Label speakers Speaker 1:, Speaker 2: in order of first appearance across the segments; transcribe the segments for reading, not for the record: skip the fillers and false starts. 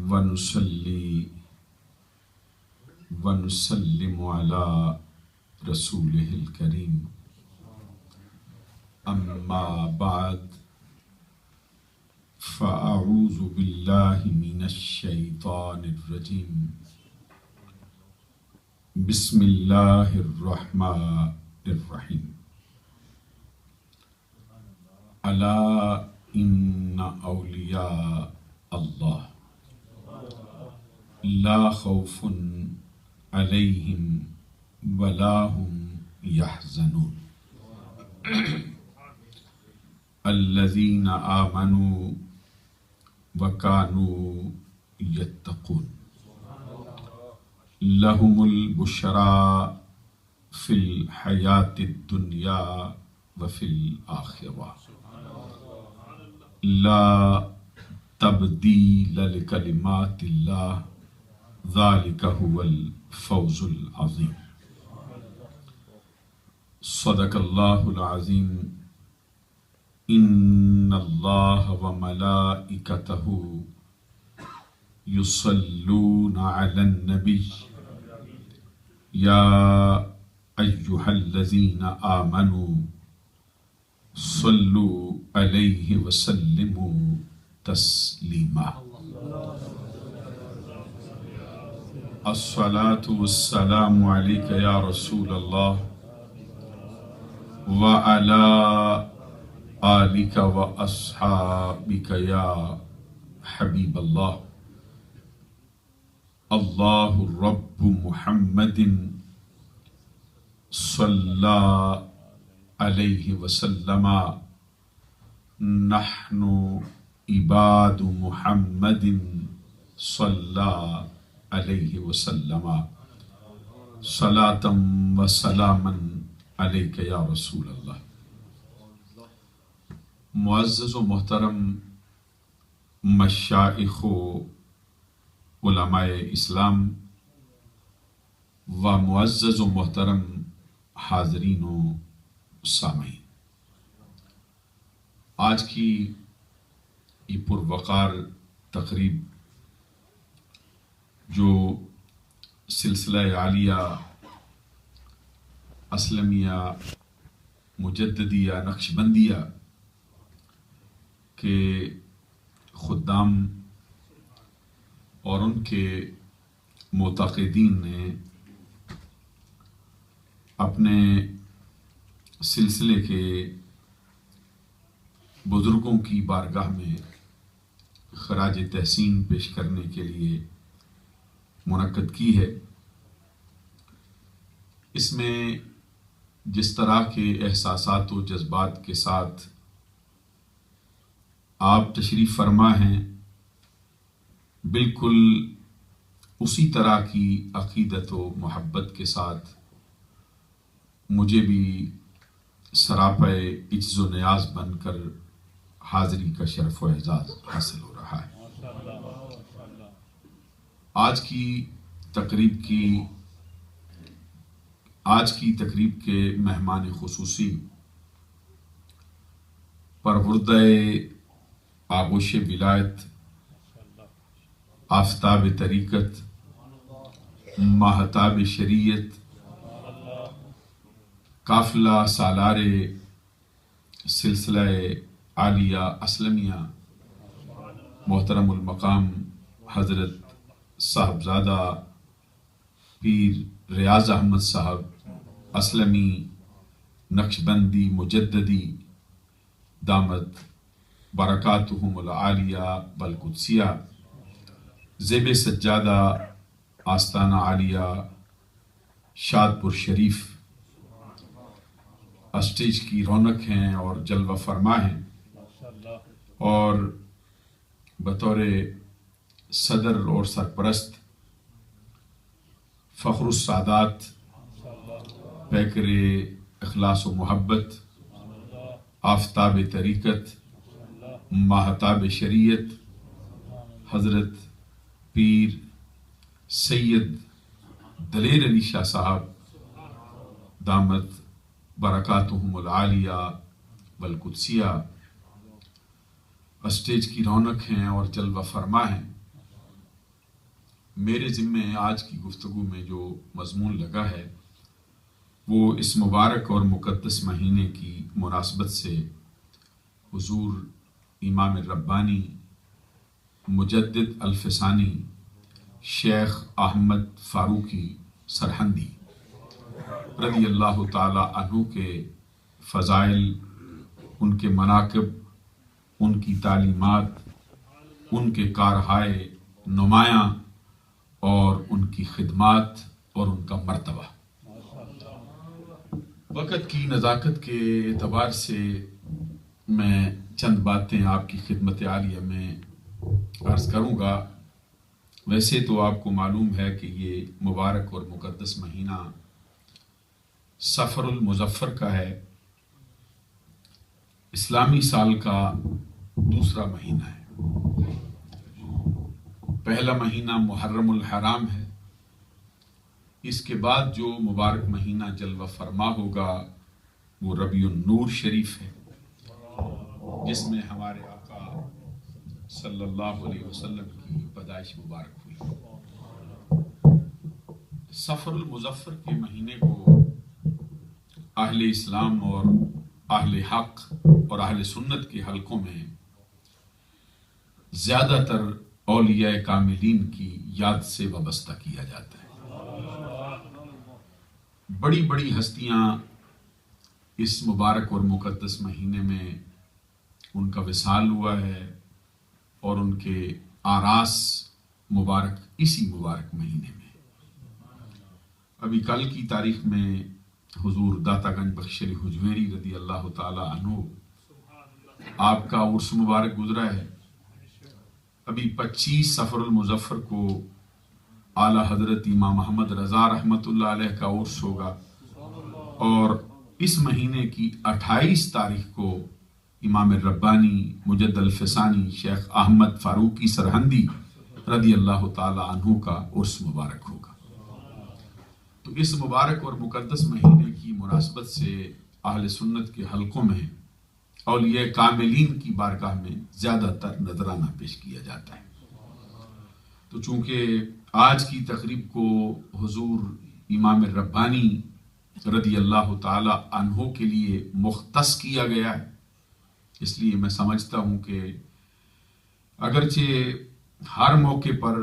Speaker 1: ونصلي ونسلم على رسوله الكريم أما بعد فأعوذ بالله من الشيطان الرجيم بسم الله الرحمن الرحيم ألا إن أولياء الله لا خوف عليهم ولا هم يحزنون الذين آمنوا وكانوا يتقون لهم البشرى في الحياة الدنيا وفي الآخرة لا تبديل لكلمات الله ذلك هو الفوز العظيم صدق الله العظيم إن الله وملائكته يصلون على النبي يا أيها الذين آمنوا صلوا عليه وسلموا تسليما الصلاة والسلام عليك يا رسول الله وعلى آلك وأصحابك يا حبيب الله الله رب محمد صلى عليه وسلم نحن عباد محمد صلى عليه وسلم صلاة وسلاما عليك يا رسول الله. معزز و محترم مشائخ و علماء اسلام و معزز و محترم حاضرین و سامعین، آج کی یہ پروقار تقریب جو سلسلہ عالیہ اسلمیہ مجددیہ نقشبندیہ کے خدام اور ان کے معتقدین نے اپنے سلسلے کے بزرگوں کی بارگاہ میں خراج تحسین پیش کرنے کے لیے منعقد کی ہے. اس میں جس طرح کے احساسات و جذبات کے ساتھ آپ تشریف فرما ہیں، بالکل اسی طرح کی عقیدت و محبت کے ساتھ مجھے بھی سراپے عجز و نیاز بن کر حاضری کا شرف و اعزاز حاصل ہو رہا ہے. آج کی تقریب کے مہمان خصوصی پروردہ آغوش ولایت، آفتاب طریقت، ماہتاب شریعت، قافلہ سالار سلسلہ عالیہ اسلمیہ محترم المقام حضرت صاحبزادہ پیر ریاض احمد صاحب اسلمی نقشبندی مجددی دامت برکاتہم العالیہ والقدسیہ زیب سجادہ آستانہ عالیہ شادپور شریف اسٹیج کی رونق ہیں اور جلوہ فرما ہیں، اور بطور صدر اور سرپرست فخر السادات پیکر اخلاص و محبت، آفتاب طریقت، ماہتاب شریعت حضرت پیر سید دلیر علی شاہ صاحب دامت برکاتہم العالیہ والقدسیہ اسٹیج کی رونق ہیں اور جلوہ فرما ہیں. میرے ذمے آج کی گفتگو میں جو مضمون لگا ہے وہ اس مبارک اور مقدس مہینے کی مناسبت سے حضور امام ربانی مجدد الفسانی شیخ احمد فاروقی سرہندی رضی اللہ تعالی عنہ کے فضائل، ان کے مناقب، ان کی تعلیمات، ان کے کارہائے نمایاں اور ان کی خدمات اور ان کا مرتبہ. وقت کی نزاکت کے اعتبار سے میں چند باتیں آپ کی خدمت عالیہ میں عرض کروں گا. ویسے تو آپ کو معلوم ہے کہ یہ مبارک اور مقدس مہینہ صفر المظفر کا ہے، اسلامی سال کا دوسرا مہینہ ہے. پہلا مہینہ محرم الحرام ہے. اس کے بعد جو مبارک مہینہ جلوہ فرما ہوگا وہ ربیع النور شریف ہے، جس میں ہمارے آقا صلی اللہ علیہ وسلم کی پیدائش مبارک ہوئی. صفر المظفر کے مہینے کو اہل اسلام اور اہل حق اور اہل سنت کے حلقوں میں زیادہ تر اولیاء کاملین کی یاد سے وابستہ کیا جاتا ہے. بڑی بڑی ہستیاں اس مبارک اور مقدس مہینے میں ان کا وصال ہوا ہے اور ان کے آراس مبارک اسی مبارک مہینے میں. ابھی کل کی تاریخ میں حضور داتا گنج بخش علی حجویری رضی اللہ تعالی عنہ آپ کا عرس مبارک گزرا ہے. ابھی 25 صفر المظفر کو اعلیٰ حضرت امام محمد رضا رحمۃ اللہ علیہ کا عرس ہوگا، اور اس مہینے کی 28 تاریخ کو امام ربانی مجدد الفسانی شیخ احمد فاروقی سرہندی رضی اللہ تعالی عنہ کا عرس مبارک ہوگا. تو اس مبارک اور مقدس مہینے کی مناسبت سے اہل سنت کے حلقوں میں اولیاء کاملین کی بارگاہ میں زیادہ تر نذرانہ پیش کیا جاتا ہے. تو چونکہ آج کی تقریب کو حضور امام ربانی رضی اللہ تعالی عنہ کے لیے مختص کیا گیا ہے، اس لیے میں سمجھتا ہوں کہ اگرچہ ہر موقع پر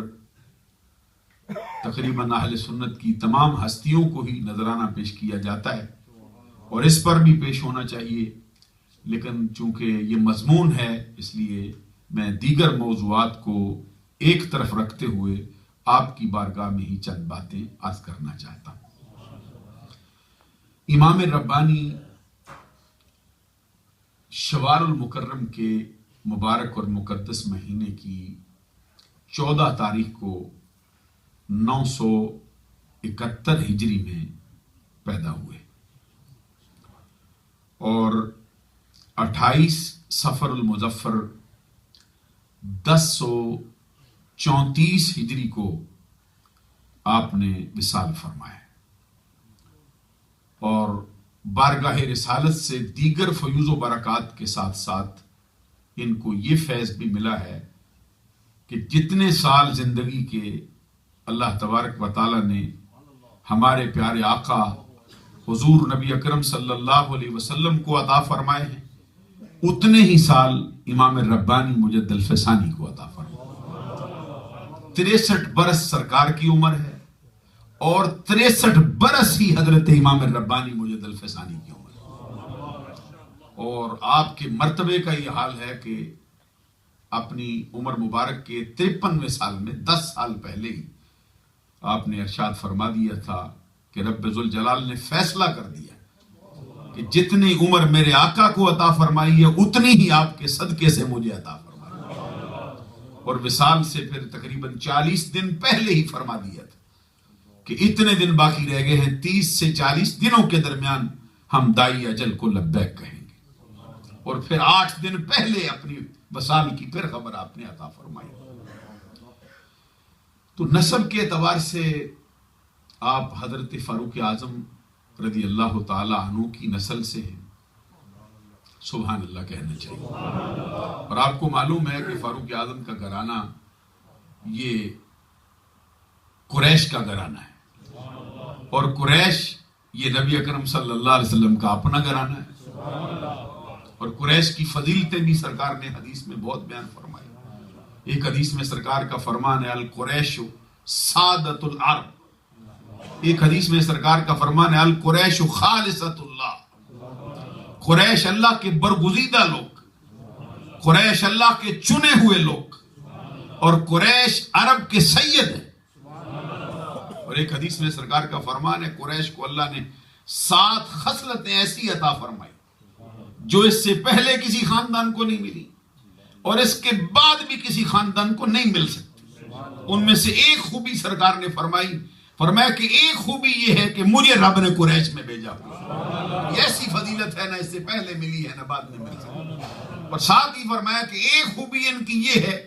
Speaker 1: تقریباً اہل سنت کی تمام ہستیوں کو ہی نذرانہ پیش کیا جاتا ہے اور اس پر بھی پیش ہونا چاہیے، لیکن چونکہ یہ مضمون ہے اس لیے میں دیگر موضوعات کو ایک طرف رکھتے ہوئے آپ کی بارگاہ میں ہی چند باتیں عرض کرنا چاہتا ہوں. امام ربانی شوال المکرم کے مبارک اور مقدس مہینے کی 14 تاریخ کو 971 ہجری میں پیدا ہوئے اور 28 صفر المظفر 1034 ہجری کو آپ نے وصال فرمایا، اور بارگاہ رسالت سے دیگر فیوز و برکات کے ساتھ ساتھ ان کو یہ فیض بھی ملا ہے کہ جتنے سال زندگی کے اللہ تبارک و تعالی نے ہمارے پیارے آقا حضور نبی اکرم صلی اللہ علیہ وسلم کو عطا فرمائے ہیں، اتنے ہی سال امام ربانی مجدد الفسانی کو عطا فرمائے. 63 برس سرکار کی عمر ہے اور 63 برس ہی حضرت امام ربانی مجدد الفسانی کی عمر ہے. اور آپ کے مرتبے کا یہ حال ہے کہ اپنی عمر مبارک کے 53ویں سال میں 10 سال پہلے ہی آپ نے ارشاد فرما دیا تھا کہ رب ذوالجلال نے فیصلہ کر دیا کہ جتنی عمر میرے آقا کو عطا فرمائی ہے اتنی ہی آپ کے صدقے سے مجھے عطا فرمائی، اور وصال سے پھر تقریباً 40 دن پہلے ہی فرما دیا تھا کہ اتنے دن باقی رہ گئے ہیں، 30 سے 40 دنوں کے درمیان ہم دائی اجل کو لبیک کہیں گے، اور پھر 8 دن پہلے اپنی وصال کی پھر خبر آپ نے عطا فرمائی. تو نسب کے اعتبار سے آپ حضرت فاروق اعظم رضی اللہ تعالی عنہ کی نسل سے ہیں، سبحان اللہ کہنا چاہیے. اور آپ کو معلوم ہے کہ فاروق اعظم کا گھرانہ یہ قریش کا گھرانہ ہے، اور قریش یہ نبی اکرم صلی اللہ علیہ وسلم کا اپنا گھرانہ ہے، اور قریش کی فضیلتیں بھی سرکار نے حدیث میں بہت بیان فرمائی۔ ایک حدیث میں سرکار کا فرمان ہے القریش سادۃ العرب، ایک حدیث میں سرکار کا فرمان ہے القریش خالصۃ اللہ، قریش اللہ کے برگزیدہ لوگ، قریش اللہ کے چنے ہوئے لوگ، اور قریش عرب کے سید ہیں۔ اور ایک حدیث میں سرکار کا فرمان ہے قریش کو اللہ نے 7 خصلتیں ایسی عطا فرمائی جو اس سے پہلے کسی خاندان کو نہیں ملی اور اس کے بعد بھی کسی خاندان کو نہیں مل سکتی۔ ان میں سے ایک خوبی سرکار نے فرمایا کہ ایک خوبی یہ ہے کہ مجھے رب نے قریش میں بھیجا، یہ ایسی فضیلت ہے نہ اس سے پہلے ملی ہے نہ بعد میں مل سکتی۔ اور ساتھ ہی فرمایا کہ ایک خوبی ان کی یہ ہے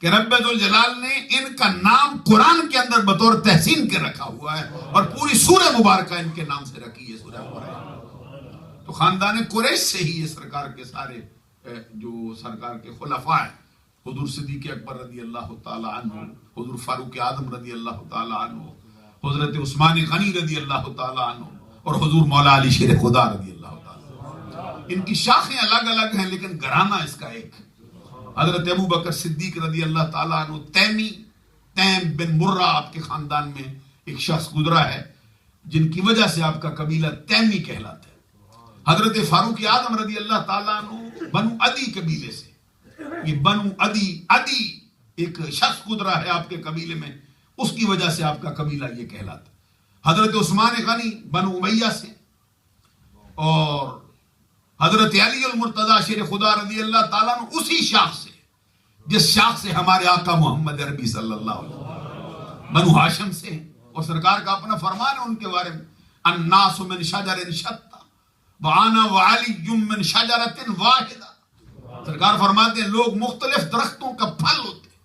Speaker 1: کہ رب ذوالجلال نے ان کا نام قرآن کے اندر بطور تحسین کے رکھا ہوا ہے، اور پوری سورہ مبارکہ ان کے نام سے رکھی ہے، سورہ قریش۔ تو خاندان قریش سے ہی یہ سرکار کے سارے جو سرکار کے خلفاء ہیں، حضور صدیق اکبر رضی اللہ تعالی عنہ، حضور فاروق اعظم رضی اللہ تعالی عنہ، حضرت عثمان غنی رضی اللہ تعالی عنہ، اور حضور مولا علی شیر خدا رضی اللہ تعالی عنہ۔ ان کی شاخیں الگ الگ ہیں لیکن گھرانہ اس کا ایک ہے۔ حضرت ابو بکر صدیق رضی اللہ تعالیٰ عنہ تیم بن مرہ آپ کے خاندان میں ایک شخص گزرا ہے جن کی وجہ سے آپ کا قبیلہ تیمی کہلاتا ہے۔ حضرت فاروق اعظم رضی اللہ تعالیٰ عنہ بنو عدی قبیلے سے، یہ بنو عدی ایک شخص گزرا ہے آپ کے قبیلے میں، اس کی وجہ سے آپ کا قبیلہ یہ کہلاتا ہے۔ حضرت عثمان غنی بنو امیہ سے، اور حضرت علی المرتضی شیر خدا رضی اللہ تعالیٰ عنہ اسی شاخ سے جس شاخ سے ہمارے آقا محمد عربی صلی اللہ علیہ وسلم بنو ہاشم سے ہیں، اور سرکار کا اپنا فرمان ہے ان کے بارے میں الناس من شجر شتى وانا وعلی من شجرۃ واحدہ۔ سرکار فرماتے ہیں لوگ مختلف درختوں کا پھل ہوتے ہیں،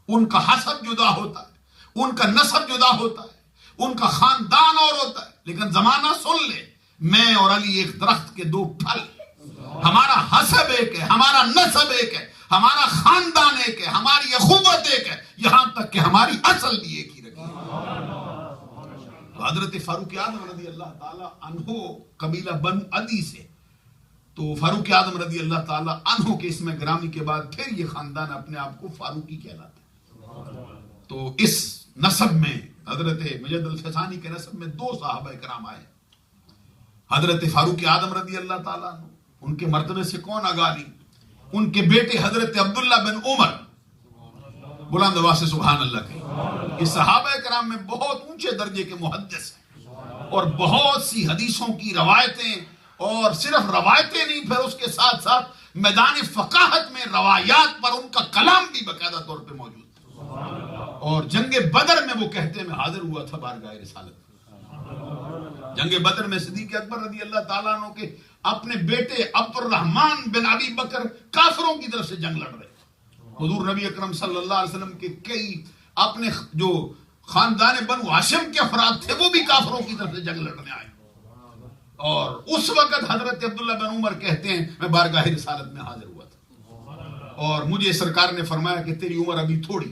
Speaker 1: ان کا حسب جدا ہوتا ہے، ان کا نسب جدا ہوتا ہے، ان کا خاندان اور ہوتا ہے، لیکن زمانہ سن لے میں اور علی ایک درخت کے 2 پھل، ہمارا حسب ایک ہے، ہمارا نسب ایک ہے، ہمارا خاندان ایک ہے، ہماری اخوت ایک ہے، یہاں تک کہ ہماری اصل بھی ایک ہی رکھی ہے۔ تو حضرت فاروق اعظم رضی اللہ تعالیٰ عنہ قبیلہ بنو عدی سے، تو فاروق اعظم رضی اللہ تعالیٰ عنہ کے اسم گرامی کے بعد پھر یہ خاندان اپنے آپ کو فاروقی کہلاتا ہے۔ تو اس نسب میں حضرت مجد الفسانی کے نسب میں 2 صحابہ کرام آئے، حضرت فاروق اعظم رضی اللہ تعالیٰ عنہ، ان کے مرتبے سے کون آگاہ نہیں، ان کے بیٹے حضرت عبداللہ بن عمر، بلند آواز سے سبحان اللہ کہیں۔ یہ صحابہ کرام میں بہت اونچے درجے کے محدث ہیں، اور بہت سی حدیثوں کی روایتیں، اور صرف روایتیں نہیں، پھر اس کے ساتھ ساتھ میدان فقاہت میں روایات پر ان کا کلام بھی باقاعدہ طور پہ موجود ہے۔ اور جنگ بدر میں وہ کہتے ہیں میں حاضر ہوا تھا بارگاہ رسالت۔ جنگ بدر میں صدیق اکبر رضی اللہ تعالیٰ عنہ کے اپنے بیٹے عبد الرحمن بن ابی بکر کافروں کی طرف سے جنگ لڑ رہے تھے۔ حضور نبی اکرم صلی اللہ علیہ وسلم کے کئی اپنے جو خاندان بنو ہاشم کے افراد تھے وہ بھی کافروں کی طرف سے جنگ لڑنے آئے، اور اس وقت حضرت عبداللہ بن عمر کہتے ہیں میں بارگاہ رسالت میں حاضر ہوا تھا، اور مجھے سرکار نے فرمایا کہ تیری عمر ابھی تھوڑی،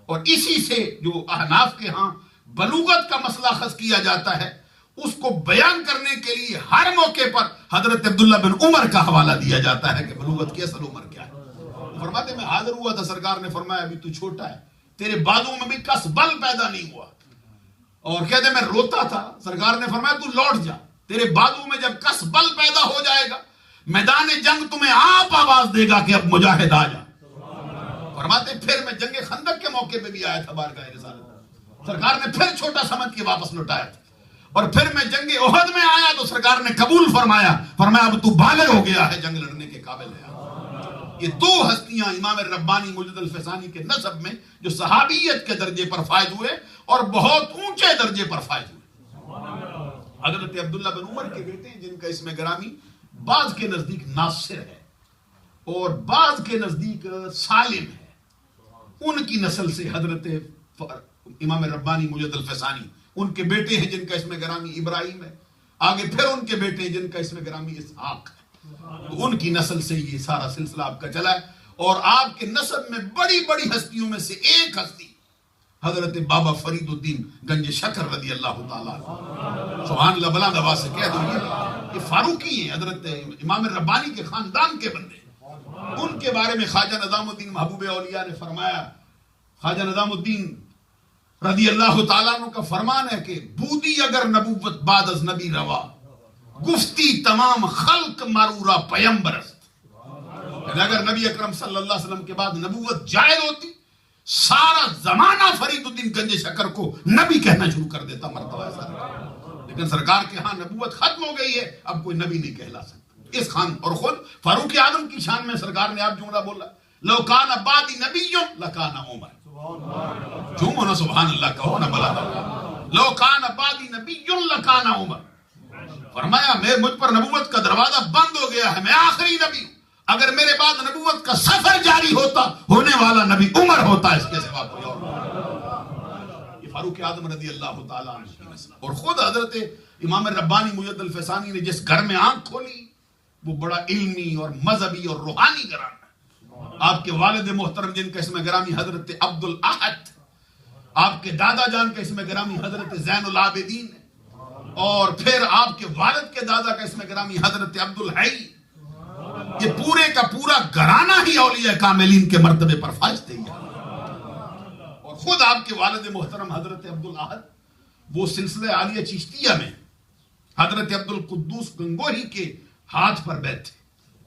Speaker 1: اور اسی سے جو احناف کے ہاں بلوغت کا مسئلہ اخذ کیا جاتا ہے اس کو بیان کرنے کے لیے ہر موقع پر حضرت عبداللہ بن عمر کا حوالہ دیا جاتا ہے کہ بلوغت کی اصل عمر کیا ہے۔ فرماتے میں حاضر ہوا تھا، سرکار نے فرمایا ابھی تو چھوٹا ہے، تیرے بازو میں بھی کس بل پیدا نہیں ہوا، اور کہتے میں روتا تھا، سرکار نے فرمایا تو لوٹ جا، تیرے بازو میں جب کس بل پیدا ہو جائے گا میدان جنگ تمہیں آپ آواز دے گا کہ اب مجاہد آ جا۔ فرماتے پھر میں جنگ خندق کے موقع پہ بھی آیا تھا بارگاہ رسالت، سرکار نے پھر چھوٹا سمجھ کے واپس لوٹایا تھا، اور پھر میں جنگ احد میں آیا تو سرکار نے قبول فرمایا اب تو بالغ ہو گیا ہے، جنگ لڑنے کے قابل ہے۔ یہ 2 ہستیاں امام ربانی مجد الفسانی کے نسب میں جو صحابیت کے درجے پر فائز ہوئے اور بہت اونچے درجے پر فائز ہوئے۔ حضرت عبداللہ بن عمر کے بیٹے جن کا اسم گرامی بعض کے نزدیک ناصر ہے اور بعض کے نزدیک سالم ہے، ان کی نسل سے حضرت امام ربانی مجد الفسانی، ان کے بیٹے ہیں جن کا اسم گرامی ابراہیم ہے، آگے پھر ان کے بیٹے ہیں جن کا اسم گرامی اسحاق ہے، تو ان کی نسل سے یہ سارا سلسلہ آپ کا چلا ہے۔ اور آپ کے نسب میں بڑی بڑی ہستیوں میں سے ایک ہستی حضرت بابا فرید الدین گنج شکر رضی اللہ تعالیٰ سبحان اللہ، بلند آواز سے کہہ دو یہ فاروقی ہیں، حضرت امام ربانی کے خاندان کے بندے. ان کے بارے میں خواجہ نظام الدین محبوب اولیاء نے فرمایا، خواجہ نظام الدین رضی اللہ تعالیٰ عنہ کا فرمان ہے کہ بودی اگر نبوت بعد از نبی روا، گفتی تمام خلق مرورا پیمبرست. اگر نبی اکرم صلی اللہ علیہ وسلم کے بعد نبوت جائز ہوتی، سارا زمانہ فرید الدین گنج شکر کو نبی کہنا شروع کر دیتا، مرتبہ ایسا. لیکن سرکار کے ہاں نبوت ختم ہو گئی ہے، اب کوئی نبی نہیں کہلا سکتا. اس خان اور خود فاروق اعظم کی شان میں سرکار نے آپ جملہ بولا، لو کان بعدی نبی لکان عمر. جھوم ہونا سبحان اللہ کہو نا بلا. لو کان بعدی نبی لکان عمر. فرمایا مجھ پر نبوت کا دروازہ بند ہو گیا ہے، میں آخری نبی ہوں. اگر میرے بعد نبوت کا سفر جاری ہوتا، ہونے والا نبی عمر ہوتا، اس کے سوا کوئی اور. یہ فاروق اعظم رضی اللہ تعالیٰ عنہ کی نسل. اور خود حضرت امام ربانی مجد الفسانی نے جس گھر میں آنکھ کھولی وہ بڑا علمی اور مذہبی اور روحانی گھرانہ ہے. آپ کے والد محترم جن کا اسم گرامی حضرت عبد الاحد، آپ کے دادا جان کا اسم گرامی حضرت زین العابدین ہے، اور پھر آپ کے والد کے دادا کا اسم گرامی حضرت عبد الحی. یہ پورے کا پورا گھرانہ ہی اولیاء کاملین کے مرتبے پر فائز تھے. اور خود آپ کے والد محترم حضرت عبد الاحد وہ سلسلہ عالیہ چشتیہ میں حضرت عبد القدوس گنگوہی کے ہاتھ پر بیٹھے.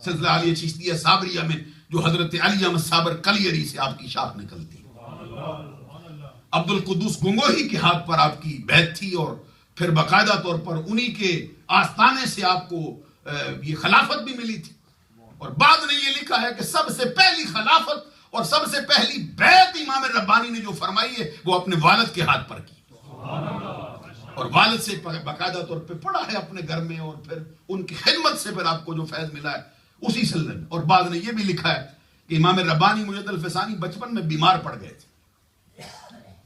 Speaker 1: سلسلہ عالیہ چشتیہ صابریہ میں جو حضرت علی احمد صابر کلیری سے آپ کی شاخ نکلتی، عبد القدوس گنگوہی کے ہاتھ پر آپ کی بیعت تھی. اور پھر باقاعدہ طور پر انہی کے آستانے سے آپ کو یہ خلافت بھی ملی تھی. اور بعد نے یہ لکھا ہے کہ سب سے پہلی خلافت اور سب سے پہلی بیعت امام ربانی نے جو فرمائی ہے وہ اپنے والد کے ہاتھ پر کی، اور والد سے باقاعدہ طور پہ پڑھا ہے اپنے گھر میں، اور پھر ان کی خدمت سے پھر آپ کو جو فیض ملا ہے اسی سلسلے میں. اور بعد نے یہ بھی لکھا ہے کہ امام ربانی مجد الفسانی بچپن میں بیمار پڑ گئے تھے،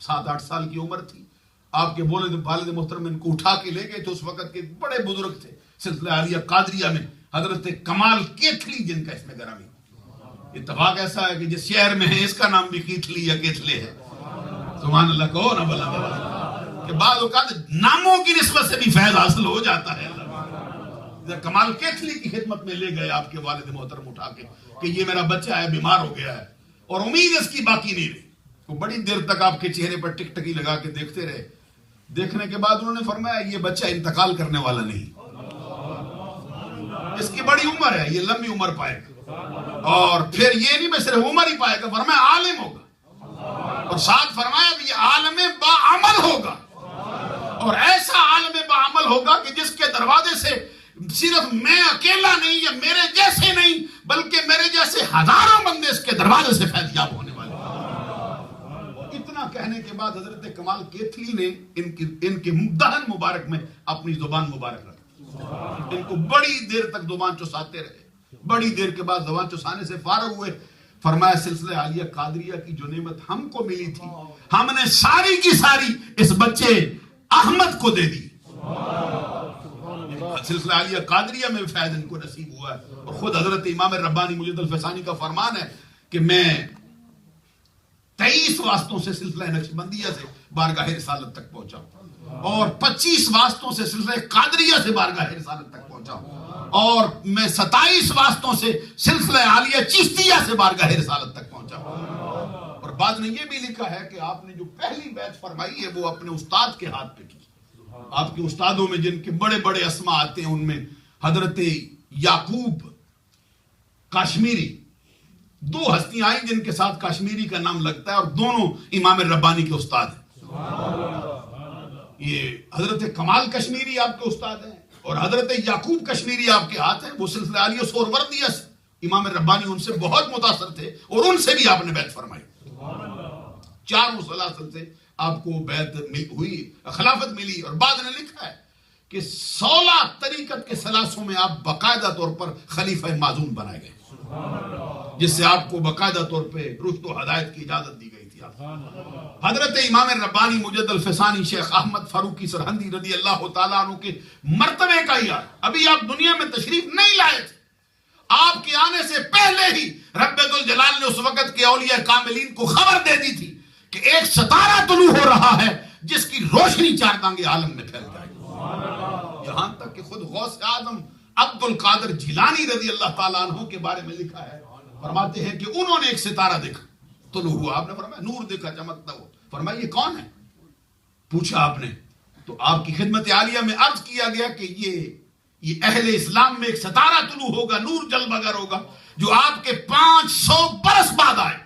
Speaker 1: 7-8 سال کی عمر تھی. آپ کے والد محترم ان کو اٹھا کے لے گئے تھے. اس وقت کے بڑے بزرگ تھے سلسلہ عالیہ قادریہ میں حضرت کمال کیتھلی جن کا اسم گرامی. اتفاق ایسا ہے کہ جس شہر میں ہے اس کا نام بھی کیتھلی یا کیتھلے ہے. سبحان اللہ کہو نا بلا کہ بعض اوقات ناموں کی نسبت سے بھی فیض حاصل ہو جاتا ہے. کمال کیتھلی کی خدمت میں لے گئے آپ کے والد محترم اٹھا کے کہ یہ میرا بچہ ہے، بیمار ہو گیا ہے، اور امید اس کی باقی نہیں رہی. وہ بڑی دیر تک آپ کے چہرے پر ٹک ٹکی لگا کے دیکھتے رہے. دیکھنے کے بعد انہوں نے فرمایا یہ بچہ انتقال کرنے والا نہیں، اس کی بڑی عمر ہے، یہ لمبی عمر پائے گا. اور پھر یہ نہیں میں صرف عمر ہی پائے گا، فرمایا عالم ہوگا، اور ساتھ فرمایا کہ یہ عالم باعمل ہوگا، اور ایسا عالم باعمل ہوگا کہ جس کے دروازے سے صرف میں اکیلا نہیں یا میرے جیسے نہیں بلکہ میرے جیسے ہزاروں بندے اس کے دروازے سے فیض یاب ہونے والے. اتنا کہنے کے بعد حضرت کمال کیتھلی نے ان کے دہن مبارک میں اپنی زبان مبارک رکھی. ان کو بڑی دیر تک زبان چساتے رہے. بڑی دیر کے بعد زبان چسانے سے فارغ ہوئے. فرمایا سلسلہ عالیہ قادریہ کی جو نعمت ہم کو ملی تھی ہم نے ساری کی ساری اس بچے احمد کو دے دی. سلسلہ عالیہ قادریہ میں فیض ان کو نصیب ہوا ہے. اور خود حضرت امام ربانی مجد الفسانی کا فرمان ہے کہ میں 23 واسطوں سے سلسلہ نقشبندیہ سے بارگاہ رسالت تک پہنچا ہوں، اور 25 واسطوں سے سلسلہ قادریہ سے بارگاہ رسالت تک پہنچا ہوں، اور میں 27 واسطوں سے سلسلہ عالیہ چشتیہ سے بارگاہ رسالت تک پہنچا ہوں. اور بعد نے یہ بھی لکھا ہے کہ آپ نے جو پہلی بیعت فرمائی ہے وہ اپنے استاد کے ہاتھ پہ کی. آپ کے استادوں میں جن کے بڑے بڑے اسماء آتے ہیں ان میں حضرت یعقوب کاشمیری، 2 ہستیاں آئیں جن کے ساتھ کاشمیری کا نام لگتا ہے، اور دونوں امام ربانی کے استاد ہیں. یہ حضرت کمال کشمیری آپ کے استاد ہیں، اور حضرت یعقوب کشمیری آپ کے ہاتھ ہیں. وہ سلسلہ عالیہ سہروردیہ سے امام ربانی ان سے بہت متاثر تھے، اور ان سے بھی آپ نے بیعت فرمائی. 4 سلاسل سے آپ کو بیعت ہوئی، خلافت ملی. اور بعد نے لکھا ہے کہ 16 طریقت کے سلاسوں میں آپ باقاعدہ طور پر خلیفہ معزون بنائے گئے، جس سے آپ کو باقاعدہ طور پہ رشد و ہدایت کی اجازت دی گئی تھی. حضرت امام ربانی مجد الفسانی شیخ احمد فاروقی سرہندی رضی اللہ تعالیٰ عنہ کے مرتبے کا ہی ابھی آپ دنیا میں تشریف نہیں لائے تھے. آپ کے آنے سے پہلے ہی رب ذوالجلال نے اس وقت کے اولیاء کاملین کو خبر دے دی تھی کہ ایک ستارہ طلوع ہو رہا ہے جس کی روشنی چاردانگے عالم میں پھیل جائے گی. یہاں تک کہ خود غوث اعظم عبد القادر جیلانی رضی اللہ تعالیٰ عنہ کے بارے میں لکھا ہے، فرماتے ہیں کہ انہوں نے ایک ستارہ دیکھا طلوع ہوا. آپ نے فرمایا نور دیکھا چمکتا ہوا. فرمایا یہ کون ہے؟ پوچھا آپ نے تو آپ کی خدمت عالیہ میں عرض کیا گیا کہ یہ اہل اسلام میں ایک ستارہ طلوع ہوگا، نور جلوگر ہوگا، جو آپ کے 500 برس بعد آئے،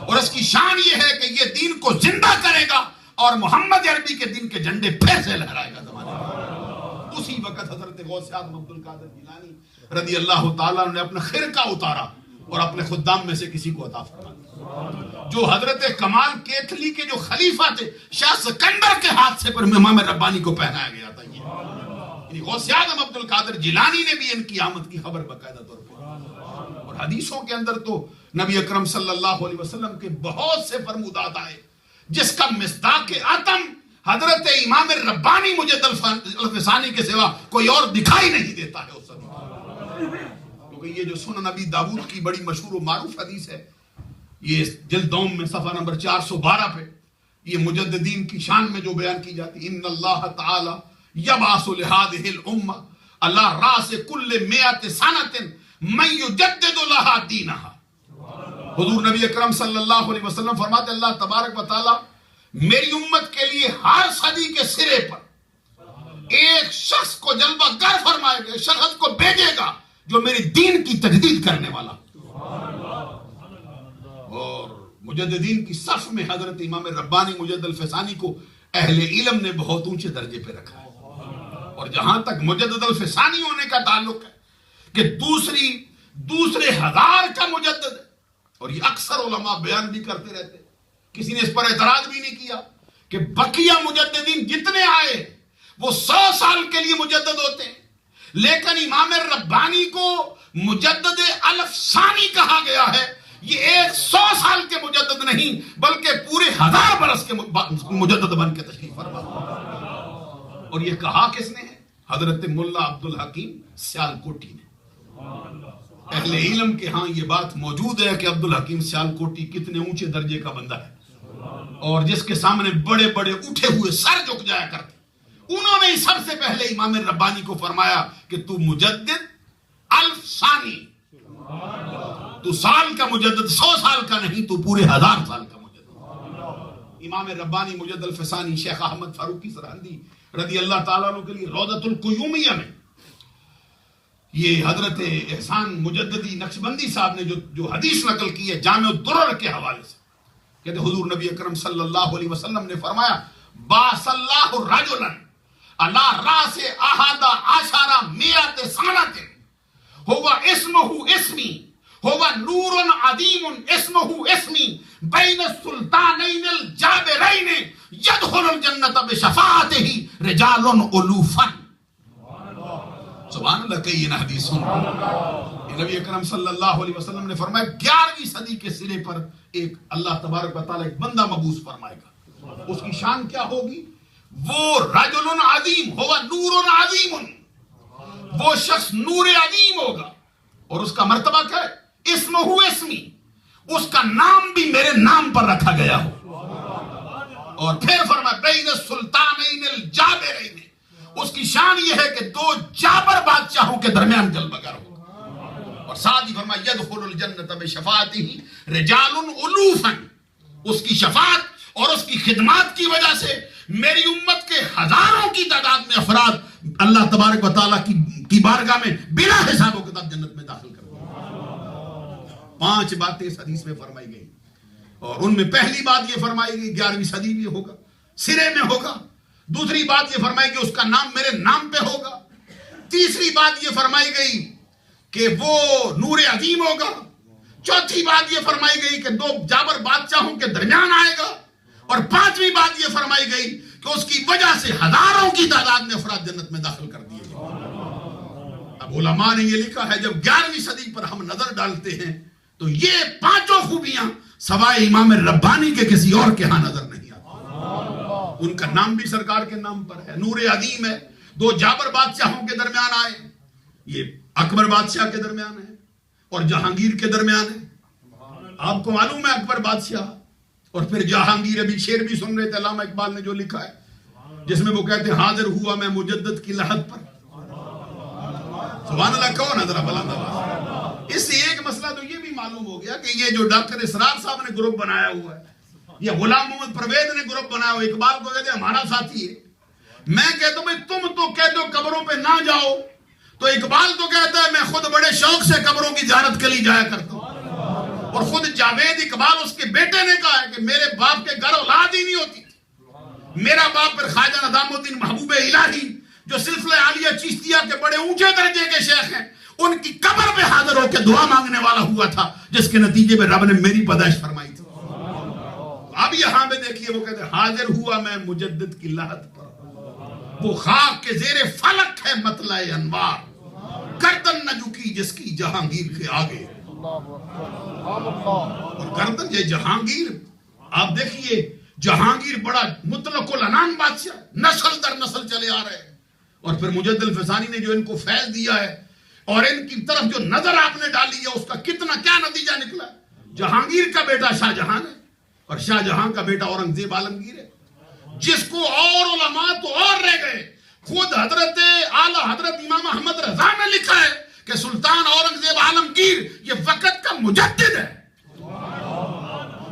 Speaker 1: اور اس کی شان یہ ہے کہ یہ دین کو زندہ کرے گا اور محمد عربی کے دین کے جھنڈے پھر سے لہرائے گا زمانے میں. اسی وقت حضرت غوث اعظم عبد القادر جیلانی رضی اللہ تعالیٰ نے اپنا خرقہ اتارا اور اپنے خدام میں سے کسی کو عطا فرما دیا، جو حضرت کمال کیتھلی کے جو خلیفہ تھے شاہ سکندر کے ہاتھ سے پر امام ربانی کو پہنایا گیا تھا. یہ غوث اعظم عبد القادر جیلانی نے بھی ان کی آمد کی خبر باقاعدہ طور پر. اور حدیثوں کے اندر تو نبی اکرم صلی اللہ علیہ وسلم کے بہت سے فرمودات آئے جس کا مصداق اتم حضرت امام ربانی مجد الفسانی کے سوا کوئی اور دکھائی نہیں دیتا ہے اس صدی. کیونکہ یہ جو سنن نبی داؤد کی بڑی مشہور و معروف حدیث ہے، یہ جلد دوم میں صفحہ نمبر 412 پہ یہ مجددین کی شان میں جو بیان کی جاتی، ان اللہ تعالی یبعث لہذه الامہ علی راس کل 100 سنۃ من یجدد لها دینها. حضور نبی اکرم صلی اللہ علیہ وسلم فرماتے اللہ تبارک و تعالی میری امت کے لیے ہر صدی کے سرے پر ایک شخص کو جلوہ گر فرمائے گا، شخص کو بھیجے گا جو میری دین کی تجدید کرنے والا. اور مجددین کی صف میں حضرت امام ربانی مجد الفسانی کو اہل علم نے بہت اونچے درجے پہ رکھا ہے. اور جہاں تک مجدد الفسانی ہونے کا تعلق ہے کہ دوسرے ہزار کا مجدد ہے، اور یہ اکثر علماء بیان بھی کرتے رہتے، کسی نے اس پر اعتراض بھی نہیں کیا کہ بقیہ مجددین جتنے آئے وہ 100 سال کے لیے مجدد ہوتے ہیں، لیکن امام ربانی کو مجدد الف ثانی کہا گیا ہے. یہ 100 سال کے مجدد نہیں بلکہ پورے 1000 برس کے مجدد بن کے تشریف فرما. اور یہ کہا کس نے ہے؟ حضرت ملا عبد الحکیم سیالکوٹی نے. اہل علم کے ہاں یہ بات موجود ہے کہ عبد الحکیم سیالکوٹی کتنے اونچے درجے کا بندہ ہے، اور جس کے سامنے بڑے بڑے اٹھے ہوئے سر جھک جایا کرتے. انہوں نے سب سے پہلے امام ربانی کو فرمایا کہ تو مجدد الف ثانی، تو سال کا مجدد 100 سال کا نہیں، تو پورے 1000 سال کا مجدد. امام ربانی مجد الفسانی شیخ احمد فاروقی سرہندی رضی اللہ تعالیٰ عنہ کے لیے روضۃ القیومیہ میں یہ حضرت احسان مجددی نقشبندی صاحب نے جو حدیث نقل کی ہے جامع الدرر کے حوالے سے، کہتے حضور نبی اکرم صلی اللہ علیہ وسلم نے فرمایا باس اللہ رجلا علی راس 11 مئۃ سنۃ هو اسمه اسمی هو نور عظیم اسمه اسمی بین السلطانین الجابرین یدخل الجنت بشفاعته رجال الوفا. سبحان اللہ. کئی حدیث سن نبی اکرم صلی اللہ علیہ وسلم نے فرمایا 11ویں صدی کے سرے پر ایک اللہ تبارک و تعالیٰ ایک بندہ مبعوث فرمائے گا. اس کی شان کیا ہوگی؟ وہ رجل عظیم ہوا نور عظیم، وہ شخص نور عظیم ہوگا، اور اس کا مرتبہ کیا ہے؟ اسمہ اسمی، اس کا نام بھی میرے نام پر رکھا گیا ہو. اور پھر فرمایا بین السلطانین الجابرین، اس کی شان یہ ہے کہ 2 جابر بادشاہوں کے درمیان جلوگر ہوگا. اور ساتھ ہی فرمایا یدخل الجنت بشفاعتہ رجال الوفا، اس کی شفاعت اور اس کی خدمات کی وجہ سے میری امت کے ہزاروں کی تعداد میں افراد اللہ تبارک و تعالیٰ کی بارگاہ میں بلا حساب و کتاب جنت میں داخل کر دیں. 5 باتیں اس حدیث میں فرمائی گئی، اور ان میں پہلی بات یہ فرمائی گئی 11ویں صدی میں ہوگا، سرے میں ہوگا. دوسری بات یہ فرمائی گئی اس کا نام میرے نام پہ ہوگا. تیسری بات یہ فرمائی گئی کہ وہ نور عظیم ہوگا. چوتھی بات یہ فرمائی گئی کہ 2 جابر بادشاہوں کے درمیان آئے گا. اور 5ویں بات یہ فرمائی گئی کہ اس کی وجہ سے ہزاروں کی تعداد میں افراد جنت میں داخل کر دیے گئے. اب علماء نے یہ لکھا ہے جب 11ویں صدی پر ہم نظر ڈالتے ہیں تو یہ 5 خوبیاں سوائے امام ربانی کے کسی اور کے ہاں نظر نہیں آتی. ان کا نام بھی سرکار کے نام پر ہے، نور عظیم ہے، 2 جابر بادشاہوں کے درمیان آئے، یہ اکبر بادشاہ کے درمیان ہے اور جہانگیر کے درمیان ہے. آپ کو معلوم ہے اکبر بادشاہ
Speaker 2: اور پھر جہانگیر ابھی شعر بھی سن رہے تھے علامہ اقبال نے جو لکھا ہے، جس میں وہ کہتے ہیں حاضر ہوا میں مجدد کی لحد پر. سبحان اللہ کون ہے ذرا بلند آواز. اس سے ایک مسئلہ تو یہ بھی معلوم ہو گیا کہ یہ جو ڈاکٹر اسرار صاحب نے گروپ بنایا ہوا ہے، یہ غلام محمد پرویز نے گروپ بنایا ہوا ہے، اقبال کو کہتے ہیں ہمارا ساتھی ہے. میں کہتا ہوں تم تو کہتے ہو قبروں پہ نہ جاؤ، تو اقبال تو کہتا ہے میں خود بڑے شوق سے قبروں کی زیارت کے لیے جایا کرتا ہوں. اور خود جاوید اقبال اس کے بیٹے نے کہا ہے کہ میرے باپ کے گھر اولاد ہی نہیں ہوتی تھی. میرا باپ پھر خواجہ ندام الدین محبوب الہی جو سلسلہ عالیہ چشتیہ کے بڑے اونچے درجے کے شیخ ہیں، ان کی قبر پہ حاضر ہو کے دعا مانگنے والا ہوا تھا، جس کے نتیجے میں رب نے میری پیدائش فرمائی تھی. اب یہاں پہ دیکھیے وہ کہتے ہیں حاضر ہوا میں مجدد کی لحد پر، وہ خاک کے زیر فلک ہے مطلع انوار، گردن نہ جھکی جس کی جہانگیر کے آگے. اور گردن یہ جہانگیر، آپ دیکھیے جہانگیر بڑا مطلق العنان بادشاہ، نسل در نسل چلے آ رہے ہیں. اور پھر مجد الفسانی نے جو ان کو فیض دیا ہے اور ان کی طرف جو نظر آپ نے ڈالی ہے، اس کا کتنا کیا نتیجہ نکلا. جہانگیر کا بیٹا شاہ جہاں ہے اور شاہ جہاں کا بیٹا اورنگزیب عالمگیر ہے، جس کو اور علماء تو اور رہ گئے. خود حضرت اعلیٰ حضرت امام احمد رضا نے لکھا ہے کہ سلطان اورنگزیب عالمگیر یہ وقت کا مجدد ہے.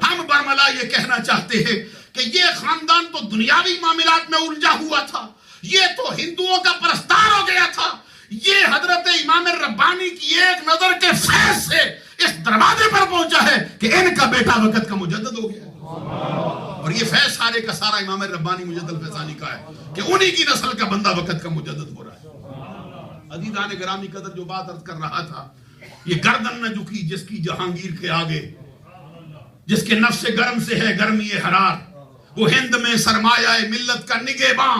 Speaker 2: ہم برملا یہ کہنا چاہتے ہیں کہ یہ خاندان تو دنیاوی معاملات میں الجھا ہوا تھا، یہ تو ہندوؤں کا پرستار ہو گیا تھا. یہ حضرت امام ربانی کی ایک نظر کے فیض سے اس دروازے پر پہنچا ہے کہ ان کا بیٹا وقت کا مجدد ہو گیا. اور یہ فیض سارے کا سارا امام ربانی مجد الفسانی کا ہے کہ انہی کی نسل کا بندہ وقت کا مجدد ہو رہا ہے. عزیزان گرامی قدر جو بات عرض کر رہا تھا، یہ گردن نہ جھکی جس کی جہانگیر کے آگے، جس کے نفس گرم سے ہے گرمی حرار، وہ ہند میں سرمایہ ملت کا نگہباں،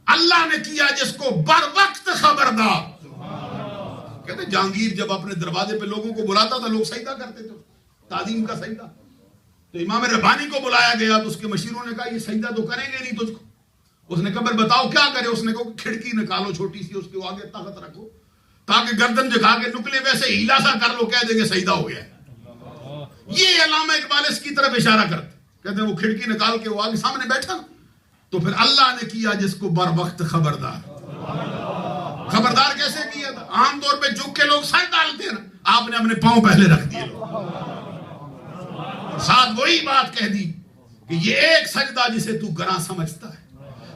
Speaker 2: اللہ نے کیا جس کو بر وقت خبردار. کہتے جہانگیر جب اپنے دروازے پہ لوگوں کو بلاتا تھا، لوگ سجدہ کرتے تھے، تعظیم کا سجدہ. تو امام ربانی کو بلایا گیا تو اس کے مشیروں نے کہا یہ سجدہ تو کریں گے نہیں تجھ کو. اس نے کہا بتاؤ کیا کرے. اس نے کہا کھڑکی نکالو چھوٹی سی، اس کے آگے تخت رکھو تاکہ گردن جھکا کے نکلے، ویسے ہیلا سا کر لو، کہہ دیں گے سجدہ ہو گیا. یہ علامہ اقبال اس کی طرف اشارہ کرتے، کہتے ہیں وہ کھڑکی نکال کے وہ آگے سامنے بیٹھا، تو پھر اللہ نے کیا جس کو بر وقت خبردار. خبردار کیسے کیا تھا؟ عام طور پہ جھک کے لوگ سر ڈالتے ہیں، آپ نے اپنے پاؤں پہلے رکھ دیے، ساتھ وہی بات کہہ دی کہ یہ ایک سجدہ جسے تو گراں سمجھتا ہے،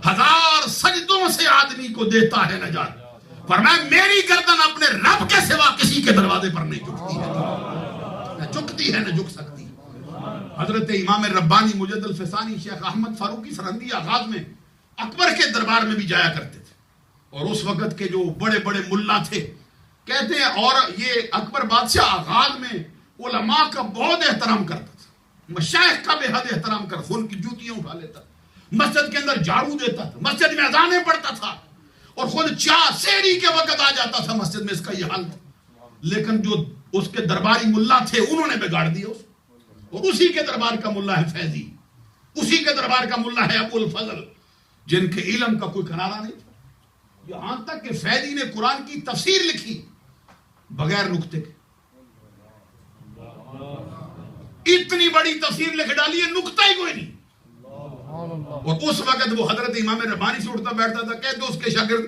Speaker 2: ہزار سجدوں سے آدمی کو دیتا ہے نجات. فرمایا میری گردن اپنے رب کے سوا کسی کے دروازے پر نہیں جھکتی ہے، نہ جھکتی ہے نہ جھک سکتی. حضرت امام ربانی مجد الفسانی شیخ احمد فاروقی سرہندی آغاز میں اکبر کے دربار میں بھی جایا کرتے تھے. اور اس وقت کے جو بڑے بڑے ملا تھے، کہتے ہیں، اور یہ اکبر بادشاہ آغاز میں علماء کا بہت احترام کرتا تھا، مشائخ کا بے حد احترام کرتا، ان کی جوتیاں اٹھا لیتا، مسجد کے اندر جھاڑو دیتا تھا، مسجد میں اذانیں پڑھتا تھا، اور خود چاہ سحری کے وقت آ جاتا تھا مسجد میں. اس کا یہ حال تھا. لیکن جو اس کے درباری ملا تھے انہوں نے بگاڑ دیا اس، اور اسی کے دربار کا ملا ہے فیضی، اسی کے دربار کا ملا ہے ابو الفضل، جن کے علم کا کوئی کنارہ نہیں تھا. یہاں تک کہ فیضی نے قرآن کی تفسیر لکھی بغیر نقطے کے. اتنی بڑی تفسیر لکھ ڈالی ہے، نقطہ ہی کوئی نہیں. اور اس وقت وہ حضرت امام ربانی سے اٹھتا بیٹھتا تھا. کہتے اس کے شاگرد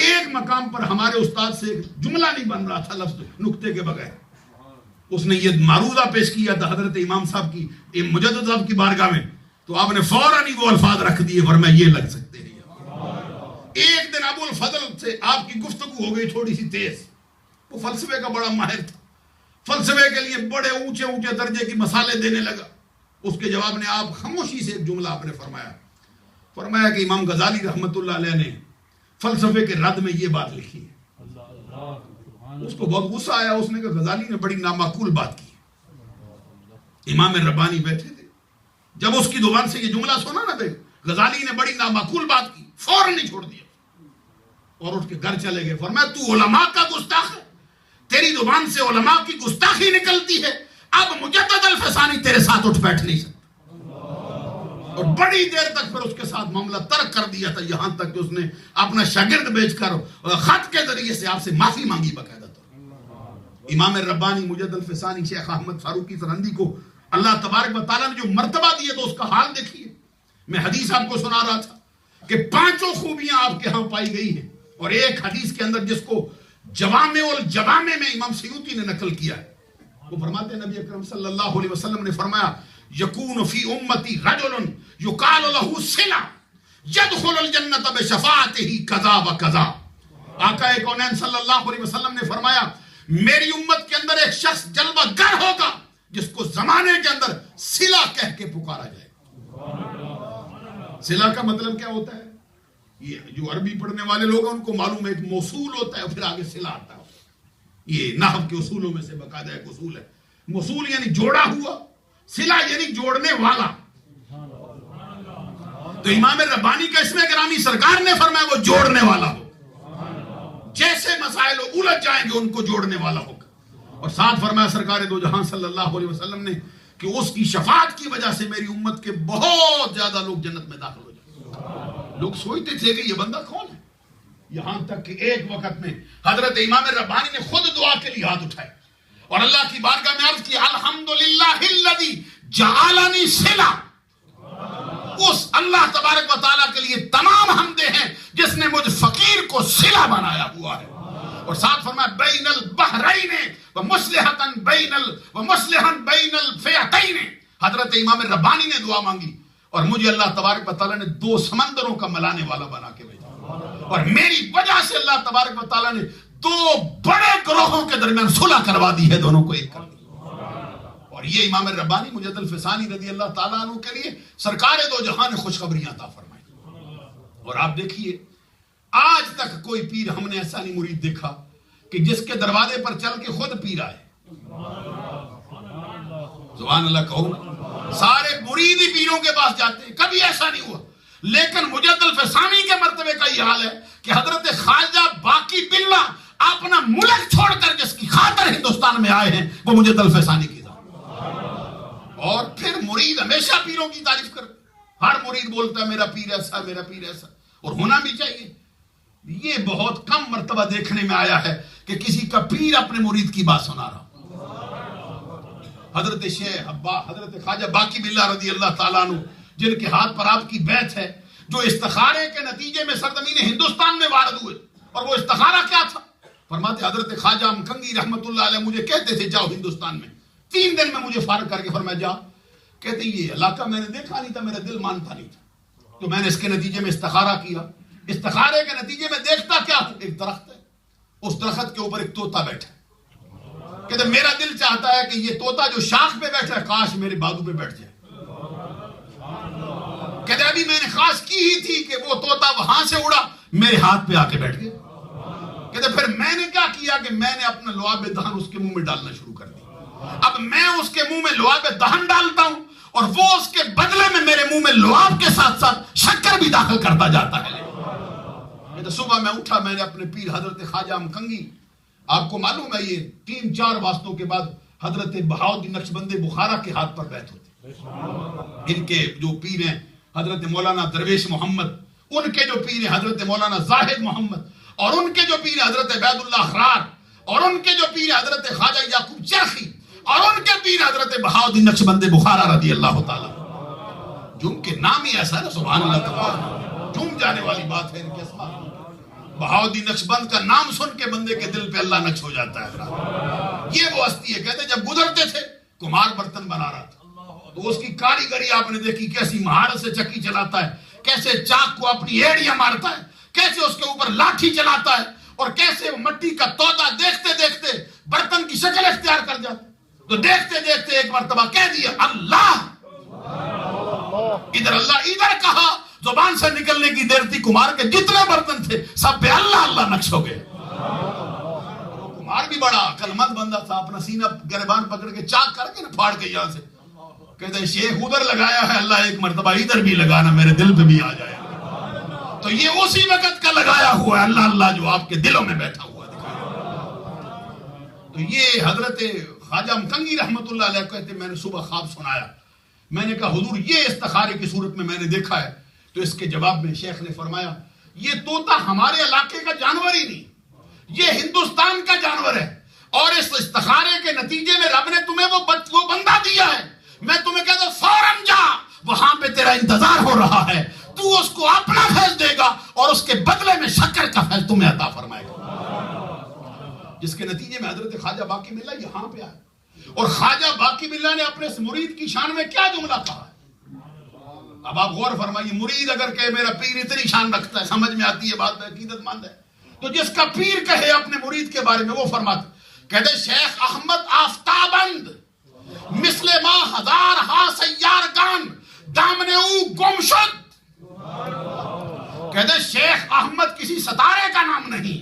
Speaker 2: ایک مقام پر ہمارے استاد سے ایک جملہ نہیں بن رہا تھا لفظ نقطے کے بغیر. اس نے یہ معروضہ پیش کیا تھا حضرت امام صاحب کی مجدد صاحب کی بارگاہ میں، تو آپ نے فوراً ہی وہ الفاظ رکھ دیے، فرمایا یہ لگ سکتے ہیں. ایک دن ابو الفضل سے آپ کی گفتگو ہو گئی تھوڑی سی تیز. وہ فلسفے کا بڑا ماہر تھا، فلسفے کے لیے بڑے اونچے اونچے درجے کی مثالیں دینے لگا. اس کے جواب میں آپ خاموشی سے ایک جملہ آپ نے فرمایا کہ امام غزالی رحمت اللہ علیہ نے فلسفے کے رد میں یہ بات لکھی ہے. اس کو بہت غصہ آیا. اس نے کہا غزالی نے بڑی نامعقول بات کی. امام ربانی بیٹھے تھے، جب اس کی زبان سے یہ جملہ سنا نا غزالی نے بڑی نامعقول بات کی، فوراً نہیں چھوڑ دیا اور اٹھ کے گھر چلے گئے. فرمایا تو علماء کا گستاخ ہے، تیری زبان سے علماء کی گستاخی نکلتی ہے، اب مجدد الفسانی تیرے ساتھ اٹھ بیٹھ نہیں سکتا. اور بڑی دیر تک پھر اس کے ساتھ معاملہ ترک کر دیا تھا، یہاں تک کہ اس نے اپنا شاگرد بیچ کر خط کے ذریعے سے آپ سے معافی مانگی باقاعدہ. امام ربانی مجد الفسانی شیخ احمد فاروقی سرہندی کو اللہ تبارک و تعالیٰ نے جو مرتبہ دیے تو اس کا حال دیکھیے. میں حدیث آپ کو سنا رہا تھا کہ 5 خوبیاں آپ کے ہاں پائی گئی ہیں، اور ایک حدیث کے اندر جس کو جوامع الجوامع میں امام سیوطی نے نقل کیا ہے، وہ فرماتے ہیں نبی اکرم صلی اللہ علیہ وسلم نے فرمایا یکون فی امتی رجل یقال له صلہ یدخل الجنت بشفاعتہ کذا و کذا. آقا کونین صلی اللہ علیہ وسلم نے فرمایا میری امت کے اندر ایک شخص جلوہ گر ہوگا جس کو زمانے کے اندر صلہ کہہ کے پکارا جائے. صلہ کا مطلب کیا ہوتا ہے؟ یہ جو عربی پڑھنے والے لوگ ہیں ان کو معلوم ہے ایک موصول ہوتا ہے پھر آگے صلہ آتا ہے. یہ نحو کے اصولوں میں سے باقاعدہ ایک اصول ہے. موصول یعنی جوڑا ہوا، صلہ یعنی جوڑنے والا. تو امام ربانی کا اسم گرامی سرکار نے فرمایا وہ جوڑنے والا ہو، جیسے مسائل الجھ جائیں گے ان کو جوڑنے والا ہوگا. اور ساتھ فرمایا سرکار دو جہاں صلی اللہ علیہ وسلم نے کہ اس کی شفاعت کی وجہ سے میری امت کے بہت زیادہ لوگ جنت میں داخل ہو جائیں. لوگ سوچتے تھے کہ یہ بندہ کون ہے، یہاں تک کہ ایک وقت میں حضرت امام ربانی نے خود دعا کے لیے ہاتھ اٹھائے اور اللہ کی بارگاہ میں عرض کی الحمدللہ الذی جعلنی صلہ. اس اللہ تبارک و تعالیٰ کے لیے تمام حمدیں ہیں جس نے مجھ فقیر کو صلہ بنایا ہوا ہے. اور ساتھ فرمایا بین البحرین ومصلحا بین الفئتین. حضرت امام ربانی نے دعا مانگی اور مجھے اللہ تبارک و تعالیٰ نے 2 سمندروں کا ملانے والا بنا کے بھیجا، اور میری وجہ سے اللہ تبارک و تعالیٰ نے 2 بڑے گروہوں کے درمیان صلح کروا دی ہے، دونوں کو ایک کر دیا. اور یہ امام ربانی مجد الفسانی رضی اللہ تعالیٰ عنہ کے لیے سرکار دو جہاں نے خوشخبریاں عطا فرمائی. اور آپ دیکھیے آج تک کوئی پیر ہم نے ایسا نہیں مرید دیکھا کہ جس کے دروازے پر چل کے خود پیر آئے. سبحان اللہ کہو. سارے مرید ہی پیروں کے پاس جاتے ہیں، کبھی ایسا نہیں ہوا. لیکن مجد الفسانی کے مرتبے کا یہ حال ہے کہ حضرت خواجہ باقی باللہ اپنا ملک چھوڑ کر جس کی خاطر ہندوستان میں آئے ہیں وہ مجد الفسانی کی ذات. اور پھر مرید ہمیشہ پیروں کی تعریف کرتے، ہر مرید بولتا ہے میرا پیر ایسا میرا پیر ایسا، اور ہونا بھی چاہیے. یہ بہت کم مرتبہ دیکھنے میں آیا ہے کہ کسی کا پیر اپنے مرید کی بات سنا رہا. حضرت شیخ حضرت خواجہ باقی باللہ رضی اللہ تعالیٰ عنہ جن کے ہاتھ پر آپ کی بیعت ہے، جو استخارے کے نتیجے میں سرزمین ہندوستان میں وارد ہوئے. اور وہ استخارہ کیا تھا؟ فرماتے حضرت خواجہ امکنگی رحمت اللہ علیہ مجھے کہتے تھے جاؤ ہندوستان میں. 3 دن میں مجھے فارغ کر کے فرمایا جا. کہتے یہ علاقہ میں نے دیکھا نہیں تھا، میرا دل مانتا نہیں تھا، تو میں نے اس کے نتیجے میں استخارہ کیا. استخارے کے نتیجے میں دیکھتا کیا ہوں، ایک درخت ہے، اس درخت کے اوپر ایک طوطا بیٹھا ہے. کہتے میرا دل چاہتا ہے کہ یہ طوطا جو شاخ پہ بیٹھا ہے کاش میرے بازو پہ بیٹھ جائے. کہتے ابھی میں نے خواہش کی ہی تھی کہ وہ طوطا وہاں سے اڑا میرے ہاتھ پہ آ کے بیٹھ گیا. کہتے پھر میں نے کیا کیا کہ میں نے اپنا لعاب دہن اس کے منہ میں ڈالنا شروع کر دیا. اب میں اس کے منہ میں لعاب دہن ڈالتا ہوں اور وہ اس کے بدلے میں میرے منہ میں لعاب کے ساتھ ساتھ شکر بھی داخل کرتا جاتا ہے. کہتے صبح میں اٹھا، میں نے اپنے پیر حضرت خواجہ امکنگی، آپ کو معلوم ہے یہ 3-4 واسطوں کے بعد حضرت بہاؤالدین نقشبند بخارا کے ہاتھ پر بیعت ہوتی. ان کے جو پیر ہیں حضرت مولانا درویش محمد، ان کے جو پیر ہیں حضرت مولانا زاہد محمد، اور ان کے جو پیر ہیں حضرت عبید اللہ اخرار، اور ان کے جو پیر ہیں حضرت خواجہ یعقوب چرخی، اور ان کے پیر حضرت بہاؤالدین نقشبند بخارا رضی اللہ تعالیٰ. جن کے نام ہی ایسا ہے نا، سبحان اللہ تعالیٰ، جھوم جانے والی بات ہے ان کے اسماء. بہاؤالدین نقشبند کا نام سن کے بندے کے دل پہ اللہ نقش ہو جاتا ہے. یہ وہ ہستی ہے، کہتے جب گزرتے تھے کمہار برتن بنا رہا تھا تو اس کی کاریگری آپ نے دیکھی، کیسی مہارت سے چکی چلاتا ہے، کیسے چاک کو اپنی ایڑیاں مارتا ہے، کیسے اس کے اوپر لاٹھی چلاتا ہے، اور کیسے وہ مٹی کا تودا دیکھتے دیکھتے برتن کی شکل اختیار کر جاتا. تو دیکھتے دیکھتے ایک مرتبہ کہہ دیا اللہ، ادھر اللہ ادھر کہا، زبان سے نکلنے کی دیر تھی، کمار کے جتنے برتن تھے سب پہ اللہ اللہ نقش ہو گئے. کمار بھی بڑا عقل مند بندہ تھا، اپنا سینہ گریبان پکڑ کے چاک کر کے پھاڑ کے یہاں سے کہتے ہیں شیخ ادھر لگایا ہے، اللہ ایک مرتبہ ادھر بھی لگانا، میرے دل پہ بھی آ جائے. تو یہ اسی وقت کا لگایا ہوا ہے اللہ اللہ جو آپ کے دلوں میں بیٹھا ہوا دکھایا. تو یہ حضرت خواجہ امکنگی رحمت اللہ علیہ کہتے میں نے صبح خواب سنایا. میں نے کہا حضور یہ استخارے کی صورت میں نے دیکھا ہے. تو اس کے جواب میں شیخ نے فرمایا یہ طوطا ہمارے علاقے کا جانور ہی نہیں، یہ ہندوستان کا جانور ہے، اور اس استخارے کے نتیجے میں رب نے تمہیں وہ بندہ دیا ہے میں تمہیں کہتا ہوں فوراً جا، وہاں پہ تیرا انتظار ہو رہا ہے، تو اس کو اپنا فیض دے گا اور اس کے بدلے میں شکر کا فیض تمہیں عطا فرمائے گا، جس کے نتیجے میں حضرت خواجہ باقی باللہ یہاں پہ آئے. اور خواجہ باقی باللہ نے اپنے اس مرید کی شان میں کیا جملہ کہا ہے؟ اب آپ غور فرمائیے، مرید اگر کہے میرا پیر اتنی شان رکھتا ہے، سمجھ میں آتی ہے بات، میں عقیدت مند ہے، تو جس کا پیر کہے اپنے مرید کے بارے میں، وہ فرماتے کہتے شیخ احمد آفتابند مثل ما ہزار ہا سیارگان دامن او گم شد. کہتے شیخ احمد کسی ستارے کا نام نہیں،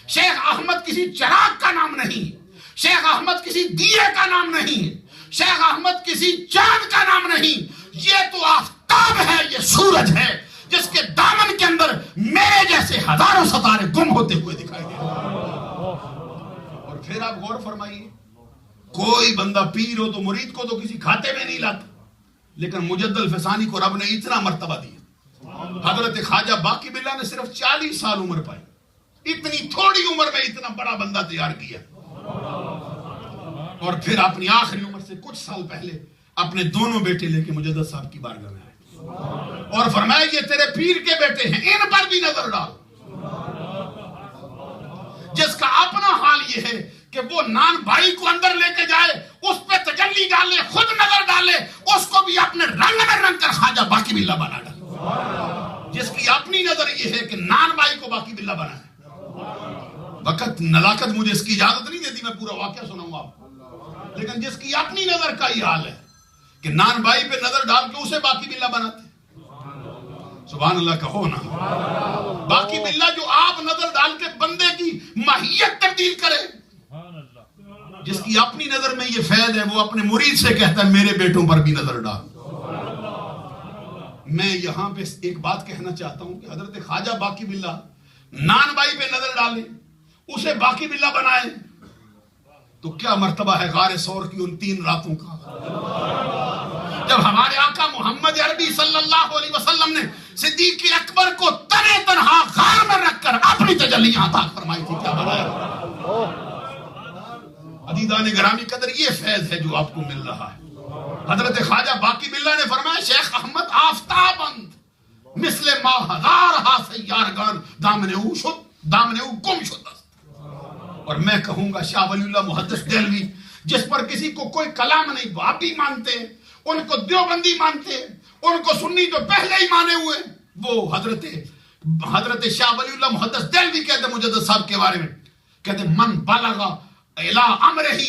Speaker 2: شیخ احمد کسی چراغ کا نام نہیں، شیخ احمد کسی دیے کا نام نہیں، شیخ احمد کسی چاند کا نام نہیں، یہ تو آفتاب ہے، یہ سورج ہے جس کے دامن کے اندر میرے جیسے ہزاروں ستارے گم ہوتے ہوئے دکھائی دے رہے ہیں. اور پھر آپ غور فرمائیے، کوئی بندہ پیر ہو تو مرید کو تو کسی کھاتے میں نہیں لاتا، لیکن مجد الفسانی کو رب نے اتنا مرتبہ دیا. حضرت خواجہ باقی باللہ نے صرف 40 سال عمر پائی، اتنی تھوڑی عمر میں اتنا بڑا بندہ تیار کیا. اور پھر اپنی آخری عمر سے کچھ سال پہلے اپنے دونوں بیٹے لے کے مجدد صاحب کی بارگاہ میں آئے اور فرمایا یہ تیرے پیر کے بیٹے ہیں، ان پر بھی نظر ڈال. جس کا اپنا حال یہ ہے کہ وہ نان بھائی کو اندر لے کے جائے، اس پہ تجلی ڈالے، خود نظر ڈالے، اس کو بھی اپنے رنگ میں رنگ کر خواجہ باقی باللہ بنا ڈالے. جس کی اپنی نظر یہ ہے کہ نان بھائی کو باقی باللہ بنائے. وقت نلاکت مجھے اس کی اجازت نہیں دیتی میں پورا واقعہ سناؤں آپ کو، لیکن جس کی اپنی نظر کا یہ حال ہے کہ نان بھائی پہ نظر ڈال کے اسے باقی باللہ بناتے. سبحان اللہ کہو نا. باقی باللہ جو آپ نظر ڈال کے بندے کی ماہیت تبدیل کرے، جس کی اپنی نظر میں یہ فیض ہے، وہ اپنے مرید سے کہتا ہے میرے بیٹوں پر بھی نظر ڈال. میں یہاں پہ ایک بات کہنا چاہتا ہوں کہ حضرت خواجہ باقی باللہ نان بھائی پہ نظر ڈالیں، اسے باقی باللہ بنائے، تو کیا مرتبہ ہے غار ثور کی ان 3 راتوں کا، جب ہمارے آقا محمد عربی صلی اللہ علیہ وسلم نے صدیق اکبر کو تنے تنہا غار میں رکھ کر اپنی تجلیاں عطا فرمائی تھی. کیا بنایا عزیزان گرامی قدر، یہ فیض ہے جو آپ کو مل رہا ہے. حضرت خواجہ باقی باللہ نے فرمایا شیخ احمد آفتابند مثل ما ہزار ہا سیارگان دامن او شد دامن او گم شد. اور میں کہوں گا شاہ ولی اللہ محدث دہلوی، جس پر کسی کو کوئی کلام نہیں، وہابی مانتے، ان کو دیوبندی مانتے، ان کو سنی جو پہلے ہی مانے ہوئے، وہ حضرت شاہ ولی اللہ محدث دہلوی کہتے مجدد صاحب کے بارے میں، کہتے من بلغ الى امرہ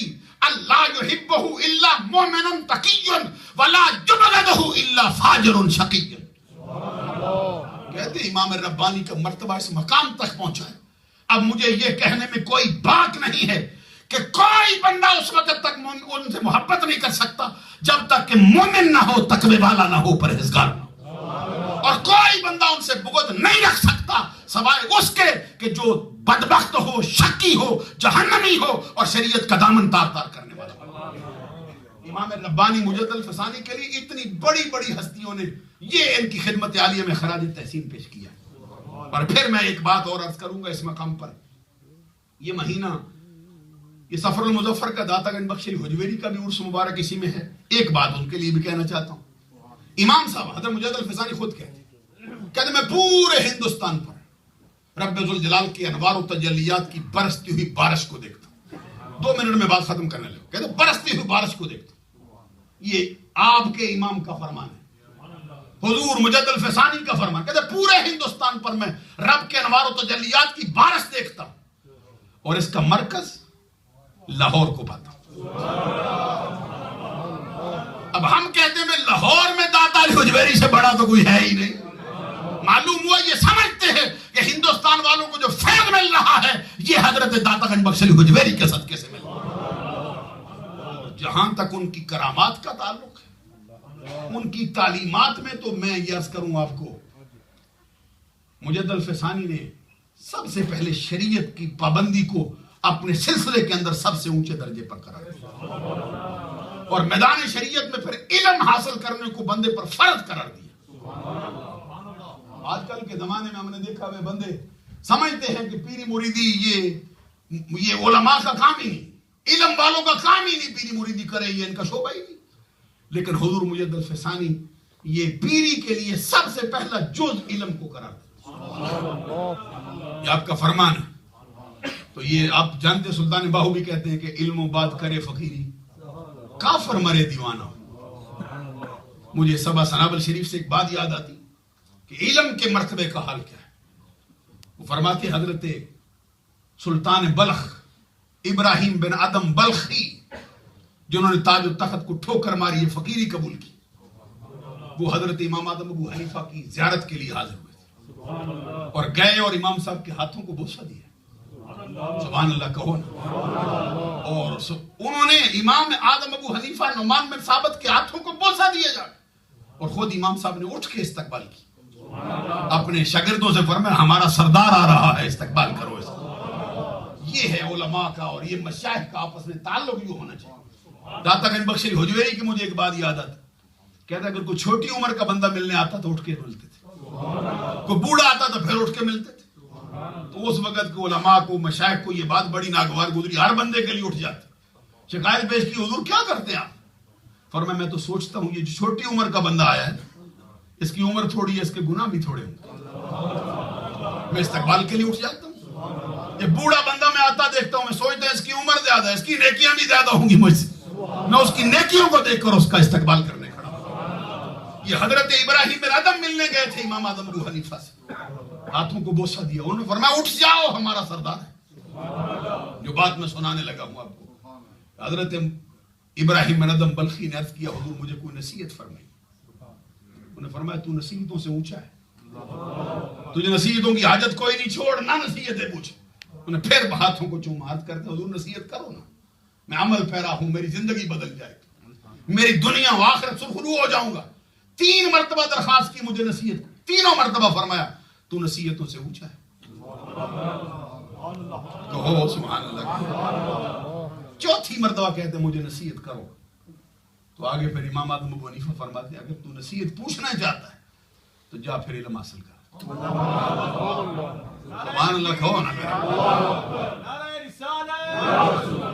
Speaker 2: اللہ یحبہ الا مومن تقی ولا یبغضہ الا فاجر شقی. کہتے امام ربانی کا مرتبہ اس مقام تک پہنچا ہے. اب مجھے یہ کہنے میں کوئی بات نہیں ہے کہ کوئی بندہ اس وقت تک ان سے محبت نہیں کر سکتا جب تک کہ مومن نہ ہو، تقوی والا نہ ہو، پرہیزگار نہ ہو. اور کوئی بندہ ان سے بغض نہیں رکھ سکتا سوائے اس کے کہ جو بدبخت ہو، شکی ہو، جہنمی ہو اور شریعت کا دامن تار تار کرنے والا ہو. امام ربانی مجد الفسانی کے لیے اتنی بڑی بڑی ہستیوں نے یہ ان کی خدمت عالیہ میں خراج تحسین پیش کیا. اور پھر میں ایک بات اور عرض کروں گا اس مقام پر، یہ مہینہ، یہ سفر المظفر کا داتا گنج بخش حجویری کا بھی عرس مبارک اسی میں ہے. ایک بات ان کے لیے بھی کہنا چاہتا ہوں. امام صاحب حضرت مجد الفسانی خود کہتے میں پورے ہندوستان پر رب ذوالجلال کی انوار و تجلیات کی برستی ہوئی بارش کو دیکھتا ہوں. 2 منٹ میں بات ختم کرنے لگا. کہتے برستی ہوئی بارش کو دیکھتا ہوں. یہ آپ کے امام کا فرمان ہے، حضور مجد الفسانی کا فرمان. کہتے پورے ہندوستان پر میں رب کے انوار و تجلیات کی بارش دیکھتا ہوں، اور اس کا مرکز لاہور کو پاتا ہوں. اب ہم کہتے ہیں میں لاہور میں داتا علی حجویری سے بڑا تو کوئی ہے ہی نہیں. معلوم ہوا یہ سمجھتے ہیں کہ ہندوستان والوں کو جو فیض مل رہا ہے یہ حضرت داتا گنج بخش حجویری کے صدقے سے مل رہا ہے. جہاں تک ان کی کرامات کا تعلق ہے، ان کی تعلیمات میں تو میں یہ عرض کروں آپ کو، مجد الفسانی نے سب سے پہلے شریعت کی پابندی کو اپنے سلسلے کے اندر سب سے اونچے درجے پر قرار دیا، اور میدان شریعت میں پھر علم حاصل کرنے کو بندے پر فرض قرار دیا. آج کل کے زمانے میں ہم نے دیکھا ہوئے بندے سمجھتے ہیں کہ پیری مریدی یہ علماء کا کام ہی نہیں، علم والوں کا کام ہی نہیں، پیری مریدی کرے یہ ان کا شعبہ ہی نہیں. لیکن حضور مجدد فسانی یہ پیری کے لیے سب سے پہلا جز علم کو قرار دیتے، یہ آپ کا فرمان ہے۔ تو یہ آپ جانتے سلطان باہو بھی کہتے ہیں کہ علم و بات کرے فقیری کافر مرے دیوانہ۔ مجھے سبا سنابل شریف سے ایک بات یاد آتی کہ علم کے مرتبے کا حال کیا ہے۔ وہ فرماتے حضرت سلطان بلخ ابراہیم بن ادم بلخی جنہوں نے تاج و تخت کو ٹھوکر ماری فقیری قبول کی، وہ حضرت امام اعظم ابو حنیفہ کی زیارت کے لیے حاضر ہوئے تھے اور گئے اور امام صاحب کے ہاتھوں کو بوسہ دیا۔ سبحان اللہ کہو نا۔ اور انہوں نے امام اعظم ابو حنیفہ نعمان بن ثابت کے ہاتھوں کو بوسہ دیا جا اور خود امام صاحب نے اٹھ کے استقبال کی، اپنے شاگردوں سے فرمایا ہمارا سردار آ رہا ہے، استقبال کرو اس کا۔ یہ ہے علماء کا اور یہ مشائخ کا آپس میں تعلق یوں ہونا چاہیے۔ داتا گنج بخش حجویری کی مجھے ایک بات یاد آتی، کہتا اگر کوئی چھوٹی عمر کا بندہ ملنے آتا تو اٹھ کے ملتے تھے، کوئی بوڑھا آتا تو پھر اٹھ کے ملتے تھے۔ تو اس وقت کے علماء کو مشائخ کو یہ بات بڑی ناگوار گزری، ہر بندے کے لیے اٹھ جاتے، شکایت پیش کی حضور کیا کرتے ہیں آپ؟ فرمایا میں تو سوچتا ہوں یہ جو چھوٹی عمر کا بندہ آیا ہے اس کی عمر تھوڑی ہے، اس کے گناہ بھی تھوڑے ہوں، میں استقبال کے لیے اٹھ جاتا ہوں۔ یہ بوڑھا بندہ میں آتا دیکھتا ہوں، میں سوچتا ہوں اس کی عمر زیادہ ہے، اس کی نیکیاں بھی زیادہ ہوں گی مجھ سے، میں اس کی نیکیوں کو دیکھ کر اس کا استقبال کرنے کھڑا ہوں۔ یہ حضرت ابراہیم بن ادم ملنے گئے تھے امام اعظم ابو حنیفہ سے، ہاتھوں کو بوسہ دیا، انہوں نے فرمایا اٹھ جاؤ ہمارا سردار ہے۔ جو بات میں سنانے لگا ہوں آپ کو، حضرت ابراہیم بن ادم بلخی نے عرض کیا حضور مجھے کوئی نصیحت فرمائی۔ انہوں نے فرمایا تو نصیحتوں سے اونچا ہے، تجھے نصیحتوں کی حاجت کوئی نہیں، چھوڑ نہ نصیحتیں پوچھ۔ انہوں نے پھر ہاتھوں کو چوما، عرض کرتے حضور نصیحت کرو نا، میں عمل پیرا ہوں، میری زندگی بدل جائے گی، میری دنیا و آخرت سرخرو ہو جاؤں گا۔ 3 مرتبہ درخواست کی مجھے نصیحت، تینوں مرتبہ فرمایا تو نصیحتوں سے اونچا ہے۔ کہو سبحان اللہ۔ چوتھی مرتبہ کہتے مجھے نصیحت کرو، تو آگے پھر امام اعظم ابو حنیفہ فرماتے اگر تو نصیحت پوچھنا چاہتا ہے تو جا پھر علم حاصل کر۔ سبحان اللہ کہو نا۔
Speaker 3: نعرہ رسالہ،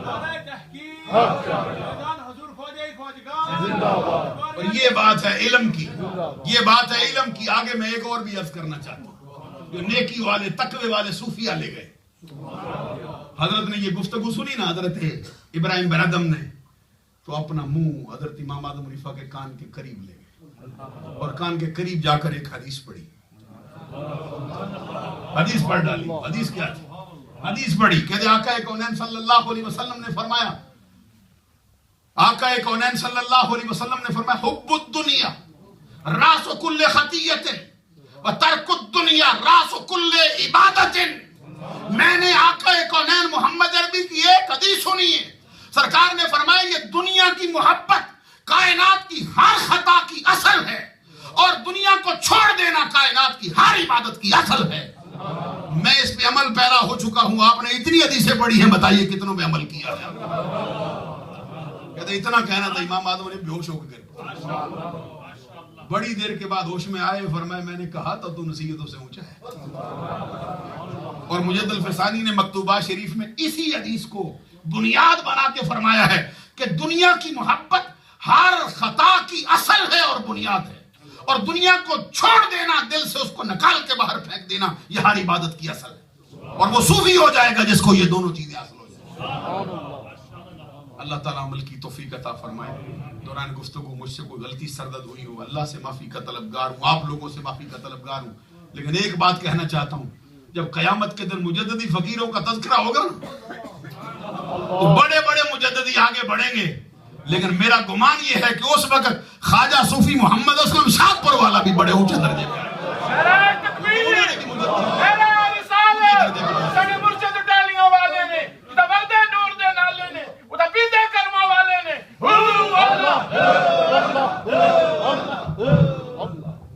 Speaker 3: نعرہ تحقیق، اذان حضور خواجہ خواجگان۔
Speaker 2: اور یہ بات ہے علم کی، یہ بات ہے علم کی۔ آگے میں ایک اور بھی عرض کرنا چاہتا ہوں، جو نیکی والے تقوی والے صوفیہ لے گئے، حضرت نے یہ گفتگو سنی نا حضرت ابراہیم بن ادم نے، تو اپنا منہ حضرت امام اعظم حنیفہ کے کان کے قریب لے گئے اور کان کے قریب جا کر ایک حدیث پڑھی، حدیث پڑھ ڈالی۔ حدیث کیا تھی؟ حدیث پڑھی، کہتے آقا کونین صلی اللہ علیہ وسلم نے فرمایا، آقا کونین صلی اللہ علیہ وسلم نے فرمایا حب الدنیا راس کل خطیت و ترک الدنیا راس کل عبادت۔ میں نے آقا کونین محمد عربی کی ایک حدیث سنی ہے، سرکار نے فرمایا یہ دنیا کی محبت کائنات کی ہر خطا کی اصل ہے اور دنیا کو چھوڑ دینا کائنات کی ہر عبادت کی اصل ہے۔ میں اس پہ عمل پیرا ہو چکا ہوں، آپ نے اتنی حدیثیں پڑھی ہیں، بتائیے کتنوں میں عمل کیا ہے؟ کہتے اتنا کہنا تھا، امام اعظم نے بے ہوش ہو کے بڑی دیر کے بعد ہوش میں آئے، فرمایا میں نے کہا تھا تو نصیحتوں سے اونچا ہے۔ اور مجدد الفسانی نے مکتوبات شریف میں اسی حدیث کو بنیاد بنا کے فرمایا ہے کہ دنیا کی محبت ہر خطا کی اصل ہے اور بنیاد ہے، اور دنیا کو چھوڑ دینا، دل سے اس کو نکال کے باہر پھینک دینا، یہ ہر عبادت کی اصل ہے، اور وہ صوفی ہو جائے گا جس کو یہ دونوں چیزیں حاصل ہو جائیں۔ اللہ تعالیٰ عمل کی توفیق عطا فرمائے۔ دوران گفتگو مجھ سے کوئی غلطی سرزد ہوئی ہو، اللہ سے معافی کا طلبگار ہوں، آپ لوگوں سے معافی کا طلبگار ہوں، لیکن ایک بات کہنا چاہتا ہوں، جب قیامت کے دن مجددی فقیروں کا تذکرہ ہوگا تو بڑے بڑے مجددی آگے بڑھیں گے، لیکن میرا گمان یہ ہے کہ اس وقت خواجہ صوفی محمد اسلم شاہ پر والا بھی بڑے اونچے درجے پہ